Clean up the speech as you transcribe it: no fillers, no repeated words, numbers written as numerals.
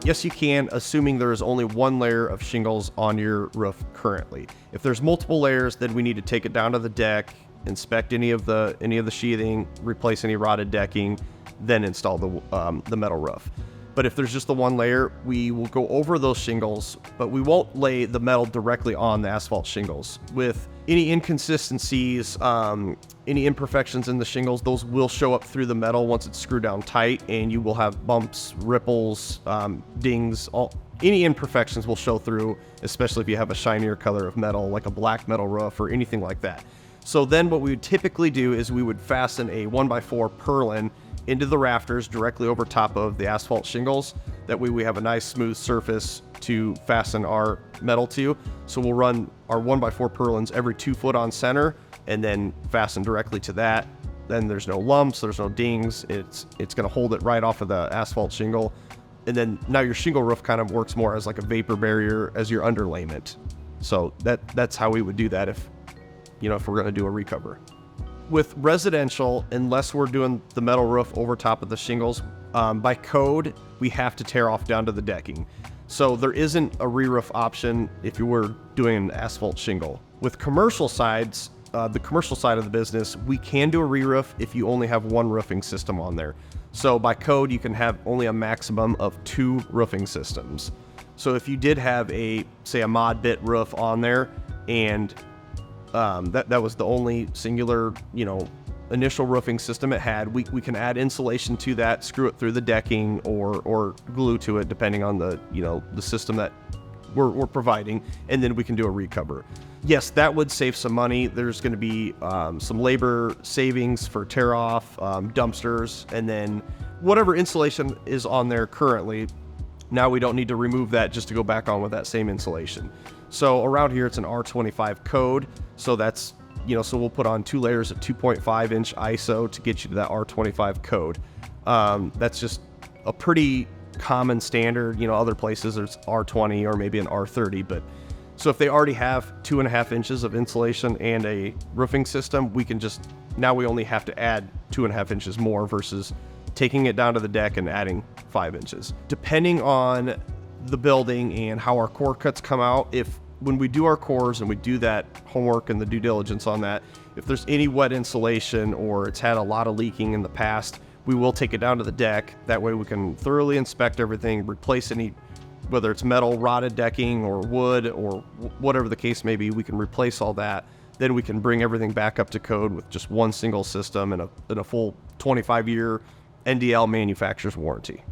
Yes, you can, assuming there is only one layer of shingles on your roof currently. If there's multiple layers, then we need to take it down to the deck, inspect any of the sheathing, replace any rotted decking, then install the metal roof. But if there's just the one layer, we will go over those shingles, but we won't lay the metal directly on the asphalt shingles. With any inconsistencies, any imperfections in the shingles, those will show up through the metal once it's screwed down tight, and you will have bumps, ripples, dings, any imperfections will show through, especially if you have a shinier color of metal, like a black metal roof or anything like that. So then what we would typically do is we would fasten a 1x4 purlin into the rafters directly over top of the asphalt shingles. That way we have a nice smooth surface to fasten our metal to. So we'll run our 1x4 purlins every 2 foot on center and then fasten directly to that. Then there's no lumps, there's no dings. It's going to hold it right off of the asphalt shingle. And then now your shingle roof kind of works more as like a vapor barrier as your underlayment. So that's how we would do that if we're going to do a recover. With residential, unless we're doing the metal roof over top of the shingles, by code, we have to tear off down to the decking. So there isn't a re-roof option if you were doing an asphalt shingle. With commercial sides, the commercial side of the business, we can do a re-roof if you only have one roofing system on there. So by code, you can have only a maximum of 2 roofing systems. So if you did have say a mod bit roof on there, and that was the only singular, initial roofing system it had, we can add insulation to that, screw it through the decking or glue to it, depending on the system that we're providing, and then we can do a recover. Yes, that would save some money. There's going to be some labor savings for tear off, dumpsters, and then whatever insulation is on there currently, now we don't need to remove that just to go back on with that same insulation. So around here, it's an R25 code. So that's, so we'll put on 2 layers of 2.5 inch ISO to get you to that R25 code. That's just a pretty common standard. Other places there's R20 or maybe an R30, but so if they already have 2.5 inches of insulation and a roofing system, now we only have to add 2.5 inches more versus taking it down to the deck and adding 5 inches. Depending on the building and how our core cuts come out, when we do our cores and we do that homework and the due diligence on that, if there's any wet insulation or it's had a lot of leaking in the past, we will take it down to the deck. That way we can thoroughly inspect everything, replace any, whether it's metal, rotted decking, or wood, or whatever the case may be, we can replace all that. Then we can bring everything back up to code with just one single system and a full 25-year NDL manufacturer's warranty.